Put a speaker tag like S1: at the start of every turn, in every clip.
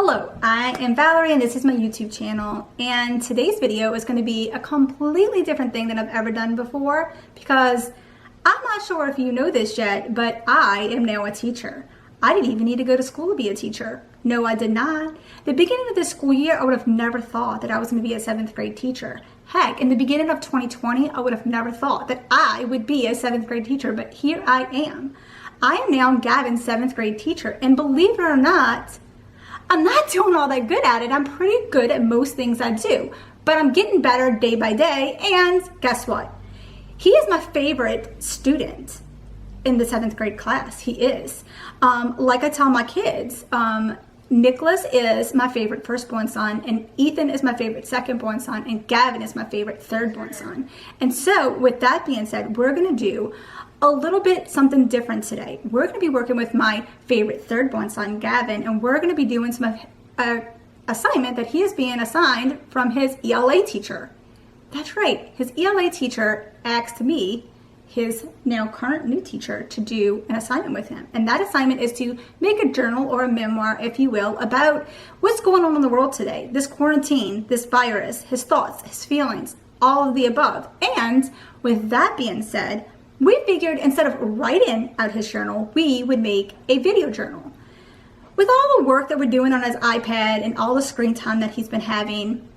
S1: Hello, I am Valerie and this is my YouTube channel, and today's video is going to be a completely different thing than I've ever done before because I'm not sure if you know this yet, but I am now a teacher. I didn't even need to go to school to be a teacher. No, I did not. The beginning of this school year, I would have never thought that I was going to be a 7th grade teacher. Heck, in the beginning of 2020, I would have never thought that I would be a 7th grade teacher, but here I am. I am now Gavin's 7th grade teacher, and believe it or not, I'm not doing all that good at it. I'm pretty good at most things I do, but I'm getting better day by day, and guess what? He is my favorite student in the 7th grade class. He is. Like I tell my kids, Nicholas is my favorite firstborn son, and Ethan is my favorite secondborn son, and Gavin is my favorite thirdborn son. And so with that being said, we're going to do a little bit something different today. We're going to be working with my favorite thirdborn son, Gavin, and we're going to be doing some assignment that he is being assigned from his ELA teacher. That's right. His ELA teacher asked me, his now current new teacher, to do an assignment with him. And that assignment is to make a journal or a memoir, if you will, about what's going on in the world today. This quarantine, this virus, his thoughts, his feelings, all of the above. And with that being said, we figured instead of writing out his journal, we would make a video journal. With all the work that we're doing on his iPad and all the screen time that he's been having,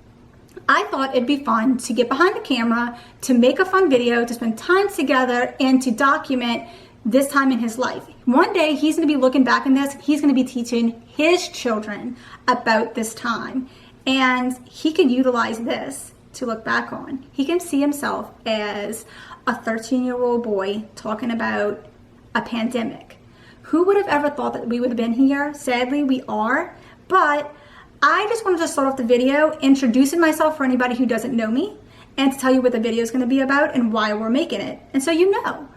S1: I thought it'd be fun to get behind the camera, to make a fun video, to spend time together, and to document this time in his life. One day, he's going to be looking back on this. He's going to be teaching his children about this time. And he can utilize this to look back on. He can see himself as a 13-year-old boy talking about a pandemic. Who would have ever thought that we would have been here? Sadly, we are. But I just wanted to start off the video introducing myself for anybody who doesn't know me, and to tell you what the video is going to be about and why we're making it. And so you know.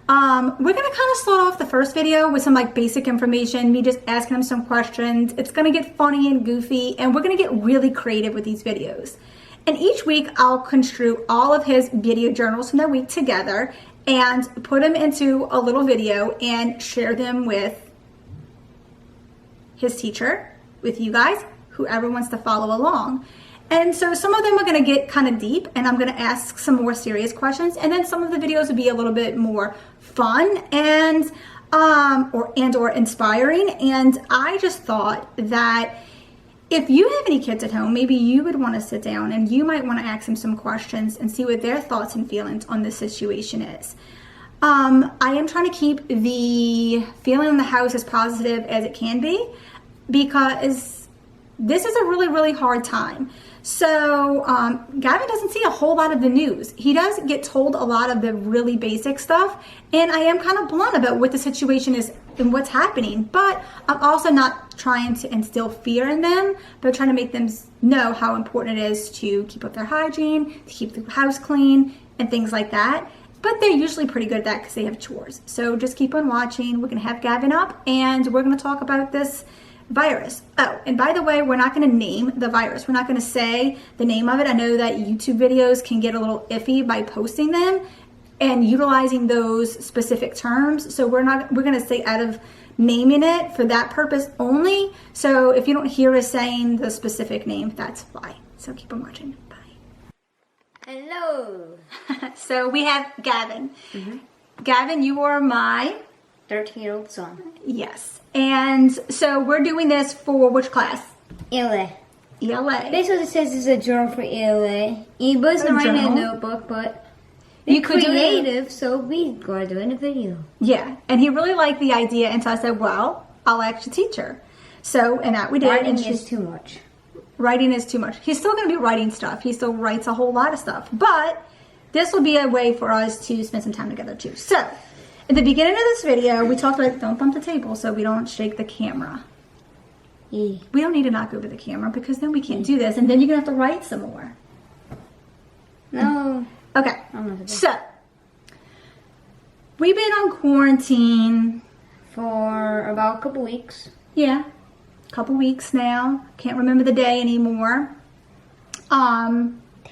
S1: We're going to kind of start off the first video with some basic information, me just asking him some questions. It's going to get funny and goofy, and we're going to get really creative with these videos. And each week I'll construe all of his video journals from that week together and put them into a little video and share them with his teacher, with you guys, whoever wants to follow along. And so some of them are going to get kind of deep, and I'm going to ask some more serious questions, and then some of the videos will be a little bit more fun and or inspiring. And I just thought that if you have any kids at home, maybe you would want to sit down and you might want to ask them some questions and see what their thoughts and feelings on this situation is. I am trying to keep the feeling in the house as positive as it can be, because this is a really, really hard time. So Gavin doesn't see a whole lot of the news. He does get told a lot of the really basic stuff, and I am kind of blunt about what the situation is and what's happening, but I'm also not trying to instill fear in them, but trying to make them know how important it is to keep up their hygiene, to keep the house clean, and things like that. But they're usually pretty good at that because they have chores. So just keep on watching. We're going to have Gavin up, and we're going to talk about this virus. Oh, and by the way, we're not going to name the virus. We're not going to say the name of it. I know that YouTube videos can get a little iffy by posting them and utilizing those specific terms. So we're going to stay out of naming it for that purpose only. So if you don't hear us saying the specific name, that's why. So keep on watching. Bye.
S2: Hello.
S1: So we have Gavin. Gavin, you are my
S2: 13-year-old son.
S1: Yes. And so we're doing this for which class?
S2: ELA.
S1: ELA.
S2: This is what it says is a journal for ELA. He wasn't writing a notebook, but
S1: You
S2: it's
S1: could
S2: creative, so we gotta do it in a video.
S1: Yeah, and he really liked the idea, and so I said, well, I'll actually teach her. So, and that we did.
S2: Writing
S1: and
S2: is too much.
S1: Writing is too much. He's still going to be writing stuff. He still writes a whole lot of stuff. But this will be a way for us to spend some time together too. So, at the beginning of this video, we talked about don't bump the table so we don't shake the camera. We don't need to knock over the camera because then we can't do this, and then you're going to have to write some more.
S2: No.
S1: Okay, so we've been on quarantine
S2: for about a couple weeks.
S1: Yeah, a couple weeks now. Can't remember the day anymore.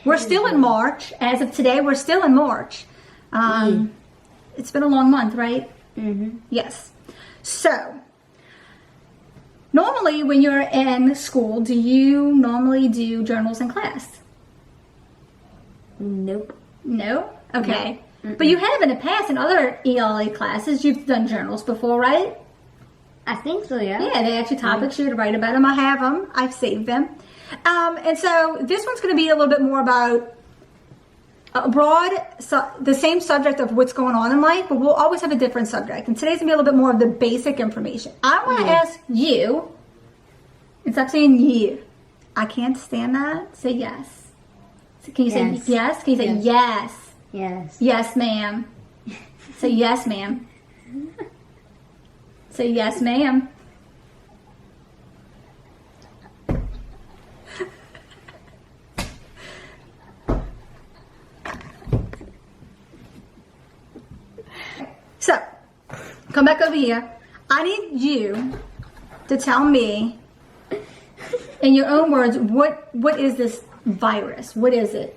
S1: We're still in March. As of today, we're still in March. It's been a long month, right?
S2: Mm-hmm.
S1: Yes. So Normally, when you're in school, do you normally do journals in class?
S2: Nope.
S1: No? Okay. But you have in the past, in other ELA classes, you've done journals before, right?
S2: I think so, yeah.
S1: Yeah, they actually topics you to write about them. I have them. I've saved them. And so this one's going to be a little bit more about a broad, the same subject of what's going on in life, but we'll always have a different subject. And today's going to be a little bit more of the basic information. I want to ask you, and stop saying you. I can't stand that. Say yes. So can you say yes? Can you say yes?
S2: Yes.
S1: Yes, ma'am. Say yes, ma'am. Say yes, ma'am. So, come back over here. I need you to tell me, in your own words, what is this virus? What is it?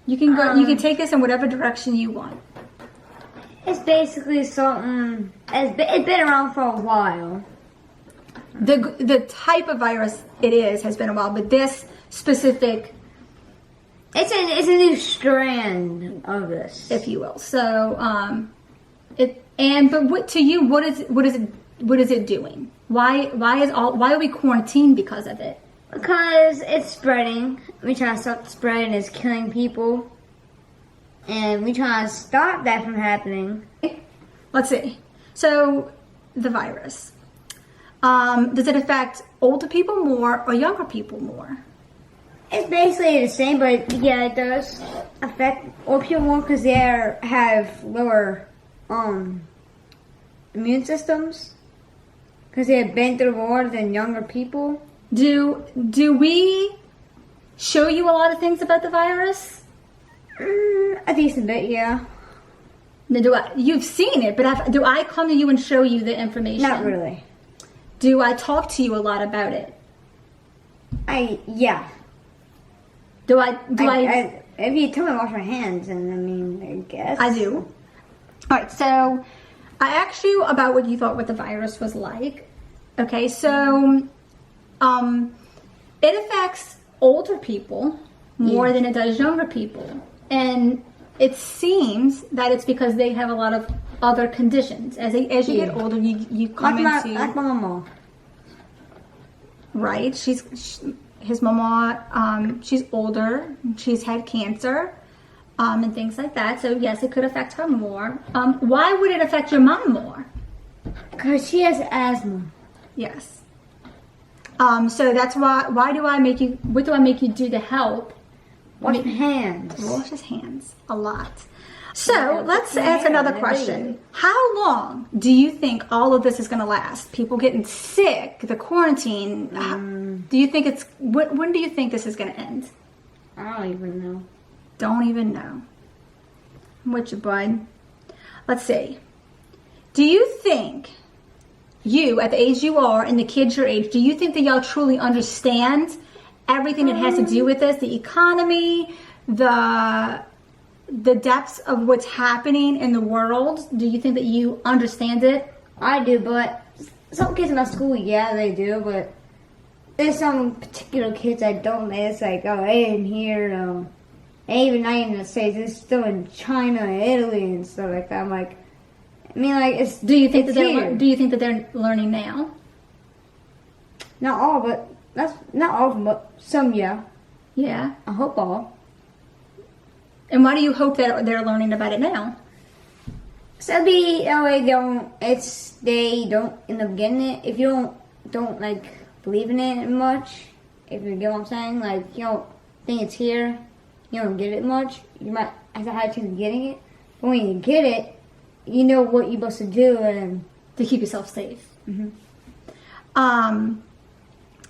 S1: You can go. You can take this in whatever direction you want.
S2: It's basically something. It's been around for a while.
S1: The type of virus it is has been a while, but this specific,
S2: it's a new strand of this,
S1: if you will. So, but what to you? What is it doing? Why are we quarantined because of it?
S2: Because it's spreading. We try to stop the spread, and it's killing people. And we try to stop that from happening.
S1: Let's see. So, the virus. Does it affect older people more or younger people more?
S2: It's basically the same, but yeah, it does affect older people more because they have lower immune systems. Because they have been through more than younger people.
S1: Do we show you a lot of things about the virus?
S2: A decent bit, yeah.
S1: Now, you've seen it, but do I come to you and show you the information?
S2: Not really.
S1: Do I talk to you a lot about it?
S2: Yeah.
S1: Do I?
S2: If you tell me to wash my hands, and I guess.
S1: I do. All right, so I asked you about what you thought what the virus was like. Okay, so it affects older people more than it does younger people. And it seems that it's because they have a lot of other conditions. As you get older, you come into...
S2: Like my mama.
S1: Right, his mama, she's older, she's had cancer, and things like that. So yes, it could affect her more. Why would it affect your mom more?
S2: Because she has asthma.
S1: Yes. So that's why what do I make you do to help?
S2: Wash my hands.
S1: Wash his hands a lot. So let's ask another question. How long do you think all of this is going to last? People getting sick, the quarantine. Do you think when do you think this is going to end?
S2: I don't even know.
S1: Don't even know. I'm with you, bud. Let's see. Do you think you, at the age you are, and the kids your age, do you think that y'all truly understand everything that has to do with this? The economy, the depths of what's happening in the world? Do you think that you understand it?
S2: I do, but some kids in my school, yeah, they do, but there's some particular kids I don't. It's like, oh, they in here, and even not in the States, it's still in China and Italy and stuff like that. I'm like, it's.
S1: Do you think that they're learning now?
S2: Not all, but that's not all of them, but some, yeah.
S1: Yeah.
S2: I hope all.
S1: And why do you hope that they're learning about it now?
S2: So they don't end up getting it. If you don't believe in it much, if you get what I'm saying, you don't think it's here, you don't get it much, you might have a hard time getting it. But when you get it, you know what you're supposed to do and
S1: to keep yourself safe.
S2: Mm-hmm.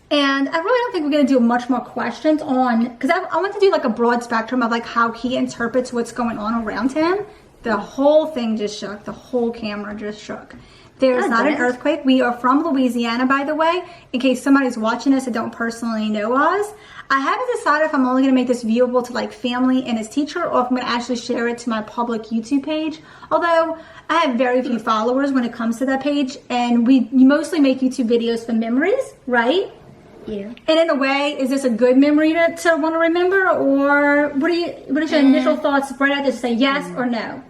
S1: And I really don't think we're going to do much more questions on, because I want to do a broad spectrum of how he interprets what's going on around him. The whole thing just shook. The whole camera just shook. There's
S2: Oh,
S1: not an
S2: good.
S1: earthquake. We are from Louisiana, by the way, in case somebody's watching us that don't personally know us. I haven't decided if I'm only going to make this viewable to like family and his teacher, or if I'm going to actually share it to my public YouTube page. Although I have very few followers when it comes to that page, and you mostly make YouTube videos for memories, right?
S2: Yeah.
S1: And in a way, is this a good memory to want to remember, or what is your initial thoughts right after to say yes or no?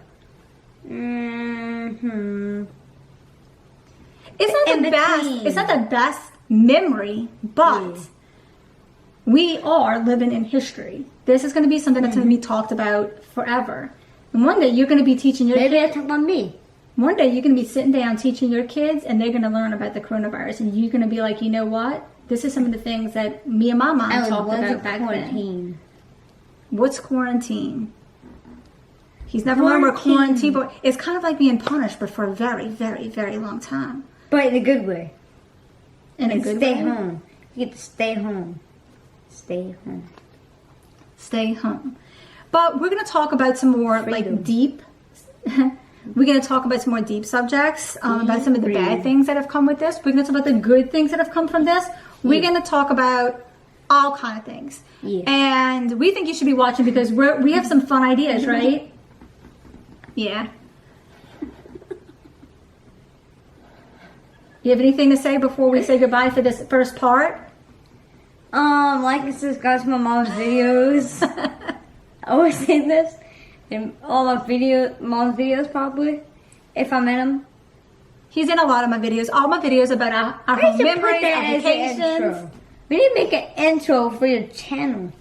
S1: It's not
S2: In
S1: the best.
S2: between.
S1: It's not the best memory, but we are living in history. This is going to be something that's going to be talked about forever. And one day you're going to be teaching your
S2: Maybe
S1: kids.
S2: I talk about me.
S1: One day you're going to be sitting down teaching your kids, and they're going to learn about the coronavirus, and you're going to be like, you know what? This is some of the things that me and my mom talked about back then. What's quarantine? He's never learned what quarantine, but it's kind of like being punished, but for a very, very, very long time.
S2: But in a good way.
S1: In a
S2: And
S1: good
S2: stay
S1: way.
S2: home. You get to stay home. Stay home.
S1: Stay home. But we're going to talk about some more like deep. We're going to talk about some more deep subjects, about some of the bad things that have come with this. We're going to talk about the good things that have come from this. We're going to talk about all kind of things.
S2: Yeah.
S1: And we think you should be watching because we have some fun ideas, right? Yeah. You have anything to say before we say goodbye for this first part?
S2: Like and subscribe to my mom's videos. I always say this in all my mom's videos probably, if I'm in them.
S1: He's in a lot of my videos. All my videos about our
S2: We
S1: home
S2: should
S1: memories,
S2: put that
S1: our
S2: as an
S1: vacations.
S2: intro. We need to make an intro for your channel.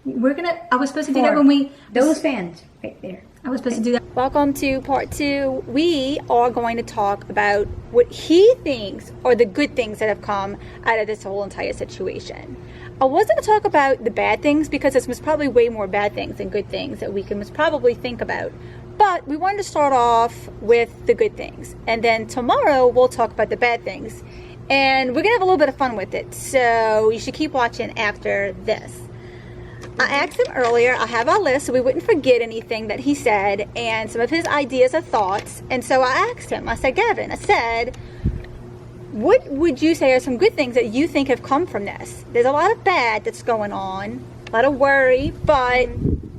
S1: I was supposed to do that when we...
S2: Those fans right there.
S1: I was supposed to do that. Welcome to part 2. We are going to talk about what he thinks are the good things that have come out of this whole entire situation. I wasn't going to talk about the bad things because there's probably way more bad things than good things that we can most probably think about. But we wanted to start off with the good things. And then tomorrow we'll talk about the bad things. And we're going to have a little bit of fun with it. So you should keep watching after this. I asked him earlier, I have our list so we wouldn't forget anything that he said and some of his ideas or thoughts. And so I asked him, I said, Gavin, I said, what would you say are some good things that you think have come from this? There's a lot of bad that's going on, a lot of worry, but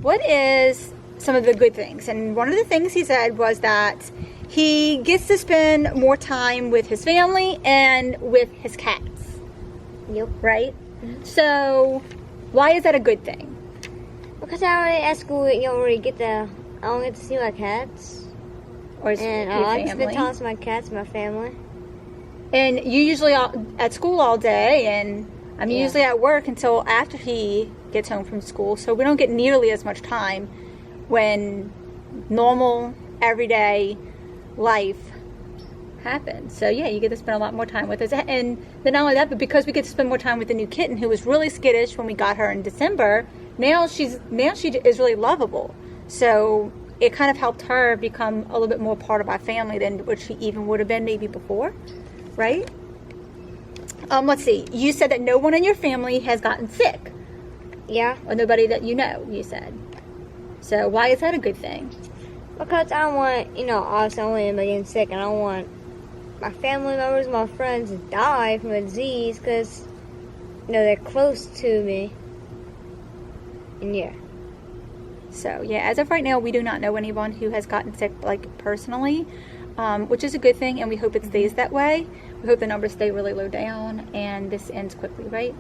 S1: what is some of the good things? And one of the things he said was that he gets to spend more time with his family and with his cats.
S2: Yep.
S1: Right? So why is that a good thing?
S3: Because I already at school, I don't get to see my cats.
S1: Or is
S3: And
S1: your
S3: I like to
S1: family?
S3: spend time with my cats and my family.
S1: And you usually at school all day, and I'm
S3: Yeah.
S1: usually at work until after he gets home from school, so we don't get nearly as much time when normal, everyday life happens. So yeah, you get to spend a lot more time with us. And then not only that, but because we get to spend more time with the new kitten who was really skittish when we got her in December, now she is really lovable. So it kind of helped her become a little bit more part of our family than what she even would have been maybe before. Right? Let's see. You said that no one in your family has gotten sick.
S3: Yeah.
S1: Or nobody that you know, you said. So why is that a good thing?
S3: Because I don't want, obviously I don't want anybody getting sick, and I don't want my family members, my friends to die from a disease because, they're close to me. And yeah.
S1: So yeah, as of right now, we do not know anyone who has gotten sick, like personally, which is a good thing, and we hope it stays that way. We hope the numbers stay really low down, and this ends quickly, right?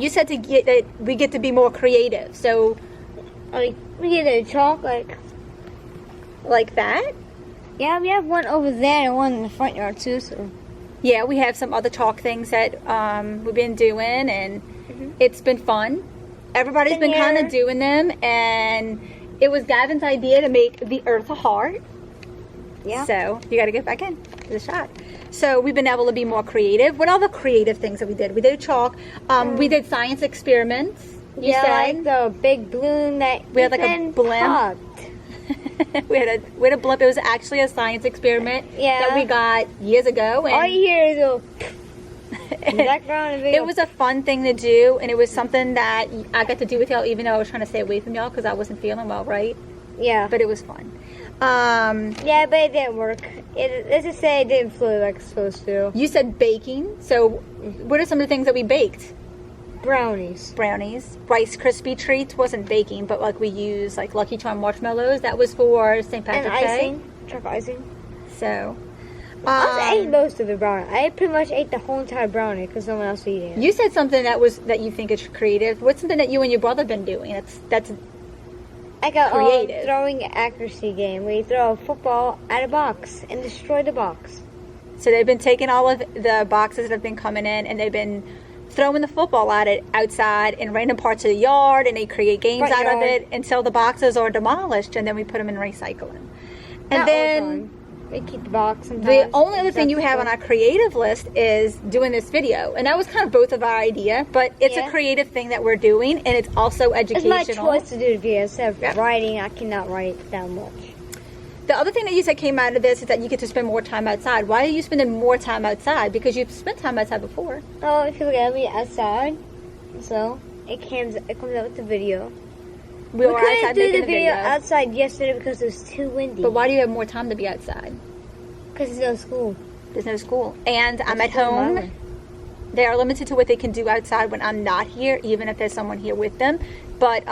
S1: You said that we get to be more creative, so
S3: We get a chalk,
S1: like that.
S3: yeah, we have one over there and one in the front yard too, so.
S1: Yeah, we have some other chalk things that we've been doing, and it's been fun. Everybody's been kind of doing them, and it was Gavin's idea to make the earth a heart.
S3: Yeah.
S1: So you got to get back in to the shot. So we've been able to be more creative. What other creative things that we did? We did chalk. We did science experiments. You
S3: Yeah,
S1: said.
S3: like the big balloon that
S1: We had like a
S3: Ethan
S1: blimp.
S3: popped.
S1: we had a blimp. It was actually a science experiment
S3: Yeah.
S1: that we got years ago. And
S3: All you hear is a in the background of the video.
S1: it was a fun thing to do, and it was something that I got to do with y'all, even though I was trying to stay away from y'all because I wasn't feeling well, right?
S3: Yeah.
S1: But it was fun.
S3: Yeah, but it didn't work. Let's just say it didn't flow like it's supposed to.
S1: You said baking. So what are some of the things that we baked?
S3: Brownies.
S1: Brownies. Rice Krispie treats wasn't baking, but like we used like Lucky Charm marshmallows. That was for St. Patrick's
S3: And
S1: Day.
S3: icing. Chocolate icing.
S1: So
S3: I ate most of the brownie. I pretty much ate the whole entire brownie because someone else ate it.
S1: you said something that you think is creative. What's something that you and your brother have been doing? That's
S3: Like a
S1: creative.
S3: throwing accuracy game where you throw a football at a box and destroy the box.
S1: So they've been taking all of the boxes that have been coming in, and they've been throwing the football at it outside in random parts of the yard, and they create games
S3: Front
S1: out of
S3: yard.
S1: it until the boxes are demolished, and then we put them in recycling. And
S3: Not all the
S1: then
S3: time. We keep the box sometimes.
S1: the only other thing you have on our creative list is doing this video, and that was kind of both of our idea, but it's a
S3: Yeah.
S1: creative thing that we're doing, and it's also
S3: It's
S1: educational.
S3: my choice to do the video instead of
S1: Yep.
S3: writing. I cannot write that much.
S1: The other thing that you said came out of this is that you get to spend more time outside. Why are you spending more time outside? Because you've spent time outside before.
S3: Oh, if you look at me outside, so it comes out with the video.
S1: We were
S3: couldn't
S1: outside
S3: do
S1: making
S3: the
S1: the
S3: video
S1: video.
S3: outside yesterday because it was too windy.
S1: But why do you have more time to be outside?
S3: Because there's no school.
S1: There's no school. And I'm at
S3: That's cool,
S1: home.
S3: Valerie.
S1: They are limited to what they can do outside when I'm not here, even if there's someone here with them. But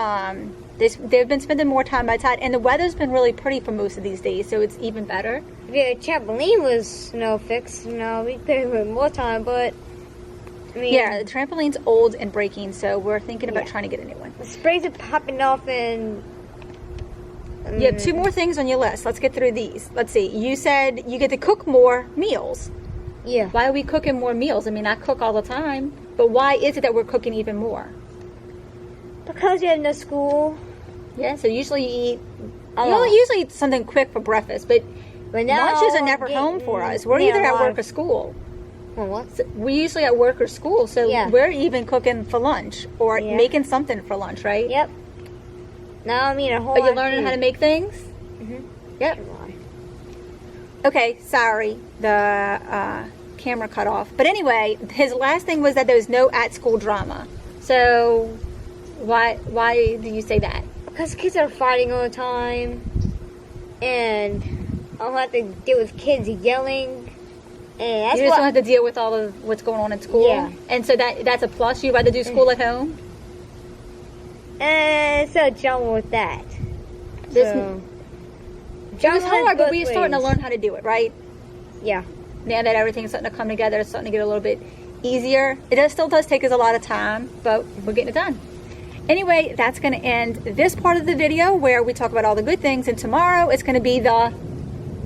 S1: they've been spending more time outside, and the weather's been really pretty for most of these days, so it's even better.
S3: If the trampoline was fixed, we could have more time, but I mean,
S1: Yeah, the trampoline's old and breaking, so we're thinking about
S3: Yeah.
S1: trying to get a new one.
S3: the sprays are popping off and
S1: You have two more things on your list. Let's get through these. Let's see. You said you get to cook more meals.
S3: yeah.
S1: Why are we cooking more meals? I mean, I cook all the time, but why is it that we're cooking even more?
S3: Because you have no school.
S1: Yeah, so usually you eat.
S3: A
S1: You
S3: lot.
S1: usually eat something quick for breakfast, but
S3: But now
S1: lunches are
S3: I'm
S1: never home
S3: getting-
S1: for us. We're
S3: yeah,
S1: either
S3: a
S1: at
S3: lot
S1: work
S3: of-
S1: or school.
S3: Well, what?
S1: So we're usually at work or school, so
S3: Yeah.
S1: we're even cooking for lunch or
S3: Yeah.
S1: making something for lunch, right?
S3: Yep. Now I'm eating a whole
S1: Are you
S3: lot
S1: learning
S3: of
S1: how to
S3: food.
S1: make things?
S3: Mhm.
S1: Yep. Okay, sorry, the camera cut off. But anyway, his last thing was that there was no at-school drama. So why do you say that?
S3: Because kids are fighting all the time, and I don't have to deal with kids yelling, and that's
S1: You just
S3: what.
S1: don't have to deal with all of what's going on at school?
S3: Yeah.
S1: And so that's a plus? You'd rather do school at home?
S3: And so drama with that.
S1: This-
S3: So,
S1: It was
S3: drama
S1: hard, but
S3: both
S1: we're starting to
S3: ways.
S1: learn how to do it, right?
S3: Yeah.
S1: Now that everything's starting to come together, it's starting to get a little bit easier. Still does take us a lot of time, but we're getting it done. Anyway, that's going to end this part of the video where we talk about all the good things, and tomorrow it's going to be the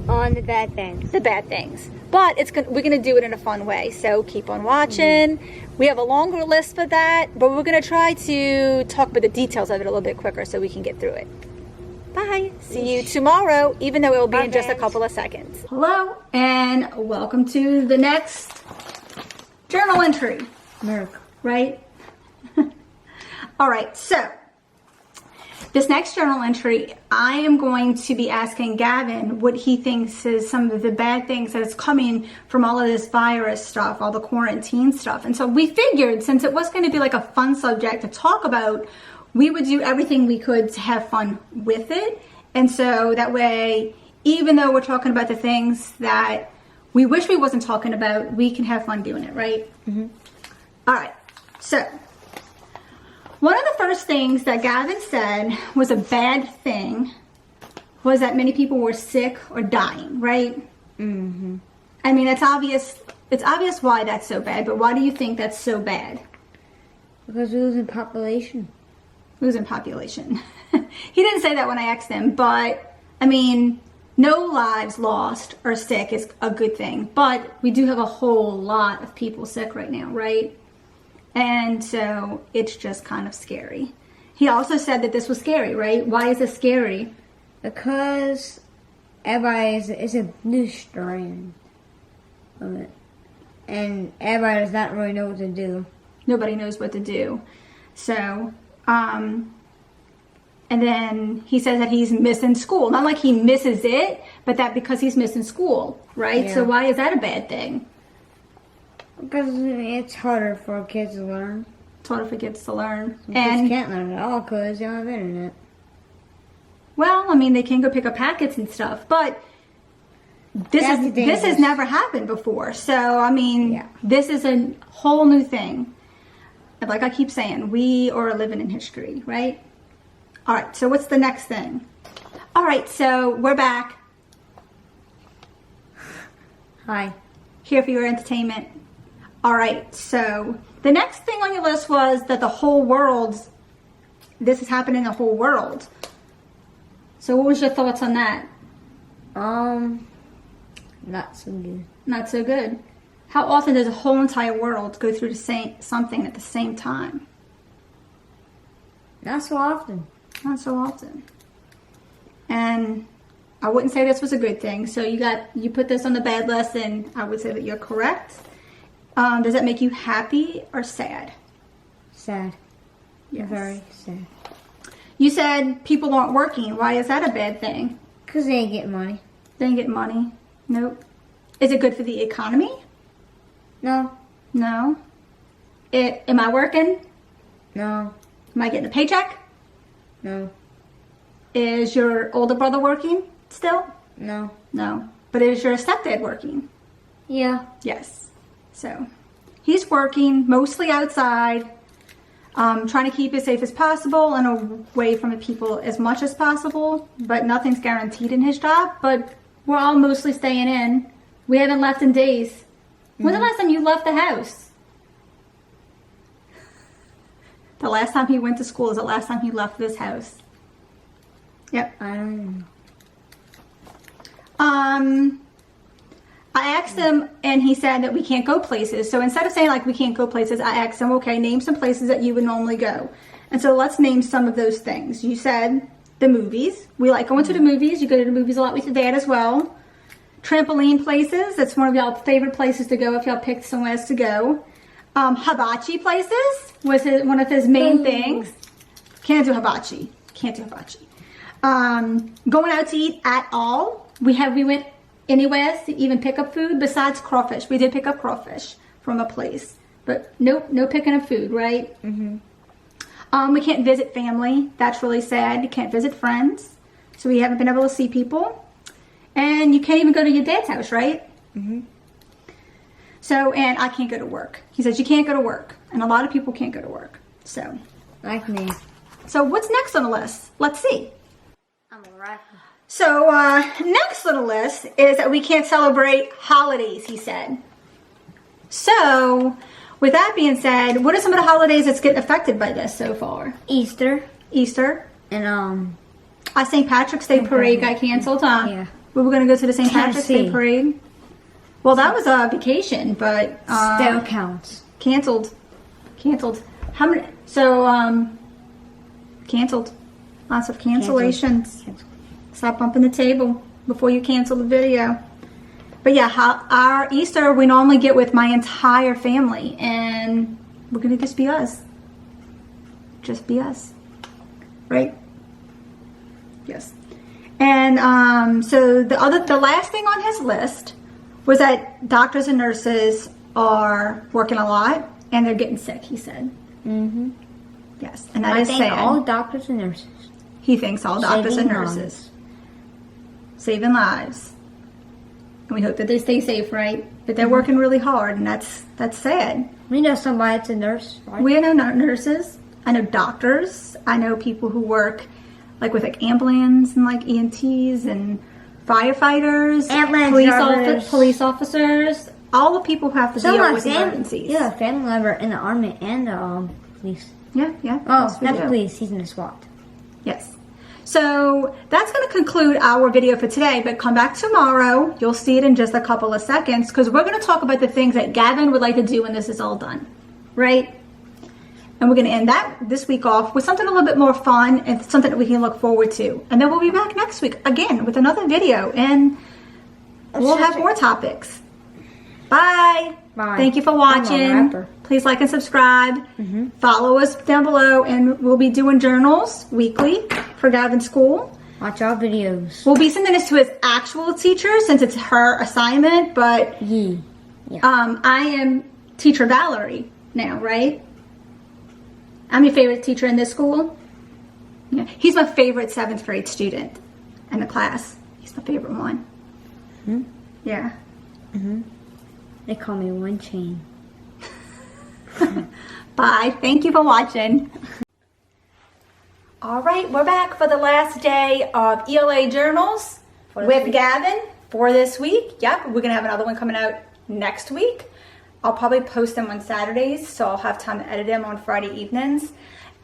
S3: On the bad things.
S1: bad things. But we're going to do it in a fun way, so keep on watching. We have a longer list for that, but we're going to try to talk about the details of it a little bit quicker so we can get through it. Bye. See you tomorrow, even though it will be
S3: Bye,
S1: in just a
S3: friends.
S1: couple of seconds. Hello, and welcome to the next journal entry,
S2: America.
S1: right? All right, so this next journal entry, I am going to be asking Gavin what he thinks is some of the bad things that is coming from all of this virus stuff, all the quarantine stuff. And so we figured, since it was going to be like a fun subject to talk about, we would do everything we could to have fun with it. And so that way, even though we're talking about the things that we wish we wasn't talking about, we can have fun doing it, right? Mm-hmm. All right, so one of the first things that Gavin said was a bad thing was that many people were sick or dying, right?
S2: Mm-hmm.
S1: I mean, it's obvious why that's so bad, but why do you think that's so bad?
S2: Because we're losing population.
S1: Losing population. He didn't say that when I asked him, but I mean, no lives lost or sick is a good thing, but we do have a whole lot of people sick right now, right? And so it's just kind of scary. He also said that this was scary, right? Why is this scary?
S2: Because it's a new strain of it. And everybody does not really know what to do.
S1: Nobody knows what to do. So, and then he says that he's missing school. Not like he misses it, but that because he's missing school, right?
S2: Yeah.
S1: So why is that a bad thing?
S2: Because it's harder for kids to learn.
S1: It's harder for kids to learn.
S2: Kids
S1: And
S2: can't learn at all because they don't have internet.
S1: Well, I mean, they can go pick up packets and stuff, but this has never happened before. So, I mean, this is a whole new thing. And like I keep saying, we are living in history, right? All right, so what's the next thing? All right, so we're back.
S2: Hi.
S1: Here for your entertainment. All right, so the next thing on your list was that the whole world, this is happening in the whole world. So what was your thoughts on that?
S2: Not so good.
S1: Not so good. How often does a whole entire world go through something at the same time?
S2: Not so often.
S1: Not so often. And I wouldn't say this was a good thing. So you put this on the bad list, and I would say that you're correct. Does that make you happy or sad?
S2: Sad.
S1: Yes.
S2: Very sad.
S1: You said people aren't working. Why is that a bad thing?
S2: Because they ain't getting money.
S1: They ain't getting money. Nope. Is it good for the economy?
S2: No.
S1: No. Am I working?
S2: No.
S1: Am I getting a paycheck?
S2: No.
S1: Is your older brother working still?
S2: No.
S1: No. But is your stepdad working?
S2: Yeah.
S1: Yes. So he's working mostly outside, trying to keep as safe as possible and away from the people as much as possible, but nothing's guaranteed in his job. But we're all mostly staying in. We haven't left in days. When's the last time you left the house? The last time he went to school is the last time he left this house. Yep.
S2: I don't know.
S1: I asked him, and he said that we can't go places. So instead of saying like we can't go places, I asked him, okay, name some places that you would normally go. And so let's name some of those things. You said the movies. We like going to the movies. You go to the movies a lot with your dad as well. Trampoline places. That's one of y'all's favorite places to go if y'all picked somewhere else to go. Hibachi places was one of his main things. Can't do hibachi. Can't do hibachi. Going out to eat at all. We went anywhere to even pick up food besides crawfish. We did pick up crawfish from a place, but nope, no picking up food, right? Mm-hmm. We can't visit family. That's really sad. You can't visit friends, so we haven't been able to see people. And you can't even go to your dad's house, right? Mm-hmm. So, and I can't go to work. He says you can't go to work, and a lot of people can't go to work. So,
S2: Like me.
S1: so what's next on the list? Let's see.
S2: I'm alright.
S1: So, next on the list is that we can't celebrate holidays, he said. So, with that being said, what are some of the holidays that's getting affected by this so far?
S2: Easter.
S1: Easter.
S2: And,
S1: Our St. Patrick's Day parade got canceled, huh?
S2: Yeah.
S1: We were going to go to the St. Patrick's Day
S2: Tennessee.
S1: parade. Well, that was a vacation, but
S2: still counts.
S1: canceled. Canceled. How many? So, canceled. Lots of cancellations.
S2: Canceled.
S1: Stop bumping the table before you cancel the video. But yeah, our Easter we normally get with my entire family, and we're gonna just be us. Just be us, right? Yes. And so the last thing on his list was that doctors and nurses are working a lot and they're getting sick. He said.
S2: Mm-hmm.
S1: Yes, and that
S2: I
S1: is
S2: think
S1: sad.
S2: all doctors and nurses.
S1: He thinks all doctors and
S2: Saving
S1: nurses.
S2: lives.
S1: Saving lives. And we hope that they stay safe, right? But they're working really hard, and that's sad.
S2: We know somebody that's a nurse, right?
S1: We know nurses. I know doctors. I know people who work like with like ambulance and like EMTs and firefighters,
S2: Ambulance
S1: police officers, all the people who have to deal with emergencies.
S2: Yeah, family member in the army and the police.
S1: Yeah.
S2: Oh,
S1: Yes, we
S2: not
S1: do.
S2: the police. He's in the SWAT.
S1: Yes. So that's going to conclude our video for today, but come back tomorrow. You'll see it in just a couple of seconds because we're going to talk about the things that Gavin would like to do when this is all done, right? And we're going to end this week off with something a little bit more fun and something that we can look forward to. And then we'll be back next week again with another video, and we'll have more topics. Bye.
S2: Bye.
S1: Thank you for
S2: I'm a
S1: watching.
S2: rapper.
S1: Please like and subscribe. Follow us down below, and we'll be doing journals weekly for Gavin School.
S2: Watch our videos.
S1: We'll be sending this to his actual teacher since it's her assignment, but
S2: Yeah.
S1: I am teacher Valerie now, right? I'm your favorite teacher in this school. Yeah, he's my favorite 7th grade student in the class. He's my favorite one.
S2: Hmm?
S1: Yeah.
S2: Mm-hmm. They call me One Chain.
S1: Bye. Thank you for watching. All right, we're back for the last day of ELA journals with Gavin for this week. Yep, we're gonna have another one coming out next week. I'll probably post them on Saturdays, so I'll have time to edit them on Friday evenings.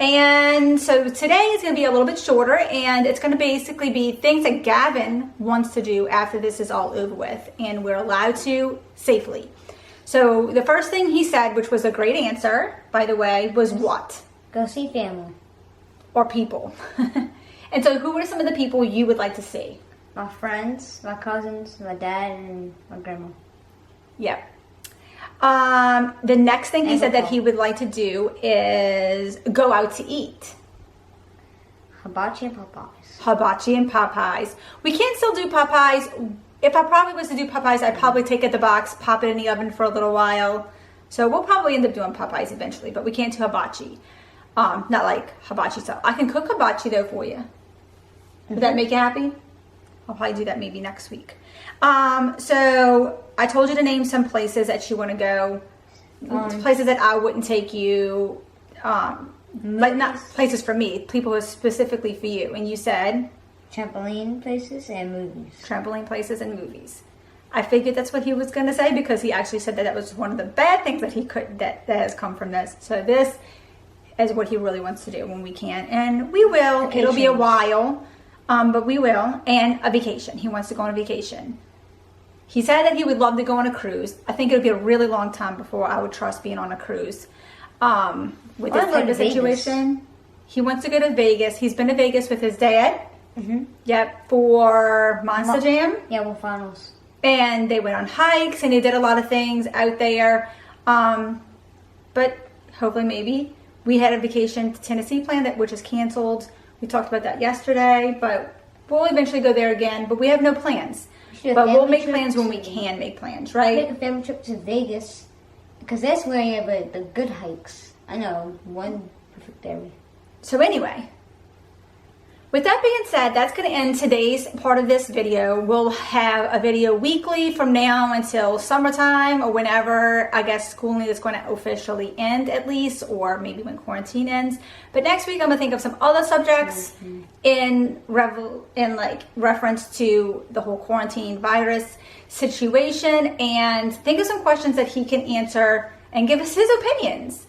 S1: And so today is gonna be a little bit shorter, and it's gonna basically be things that Gavin wants to do after this is all over with, and we're allowed to safely. So the first thing he said, which was a great answer, by the way, was what?
S2: Go see family.
S1: Or people. And so who are some of the people you would like to see?
S2: My friends, my cousins, my dad, and my grandma.
S1: Yep. The next thing he
S2: And
S1: said that
S2: football.
S1: he would like to do is go out to eat.
S2: Hibachi and Popeyes.
S1: Hibachi and Popeyes. We can still do Popeyes. If I probably was to do Popeyes, I'd probably take it the box, pop it in the oven for a little while. So we'll probably end up doing Popeyes eventually, but we can't do hibachi. Not like hibachi style. I can cook hibachi though for you. Would that make you happy? I'll probably do that maybe next week. So I told you to name some places that you want to go. Places that I wouldn't take you. Like not places for me. People who are specifically for you. And you said?
S2: Trampoline places and movies.
S1: Trampoline places and movies. I figured that's what he was going to say because he actually said that that was one of the bad things that he could that has come from this. So this is what he really wants to do when we can, and we will.
S2: Vacation.
S1: It'll be a while, but we will. And a vacation. He wants to go on a vacation. He said that he would love to go on a cruise. I think it would be a really long time before I would trust being on a cruise. With this type of situation, he wants to go to Vegas. He's been to Vegas with his dad.
S2: Mm-hmm.
S1: Yep, for Monster Jam.
S2: Yeah, well, finals.
S1: And they went on hikes and they did a lot of things out there. But hopefully maybe. We had a vacation to Tennessee planned, which is canceled. We talked about that yesterday, but we'll eventually go there again. But we have no plans. But we'll make plans when we can make plans, right?
S2: Make a family trip to Vegas, because that's where you have the good hikes. I know, one perfect area.
S1: So anyway, with that being said, that's going to end today's part of this video. We'll have a video weekly from now until summertime or whenever, I guess, schooling is going to officially end at least, or maybe when quarantine ends. But next week, I'm going to think of some other subjects in reference to the whole quarantine virus situation, and think of some questions that he can answer and give us his opinions,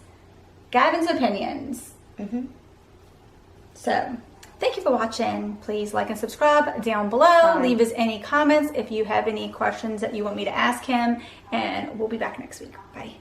S1: Gavin's opinions. So thank you for watching. Please like and subscribe down below. Leave us any comments if you have any questions that you want me to ask him, and we'll be back next week. Bye.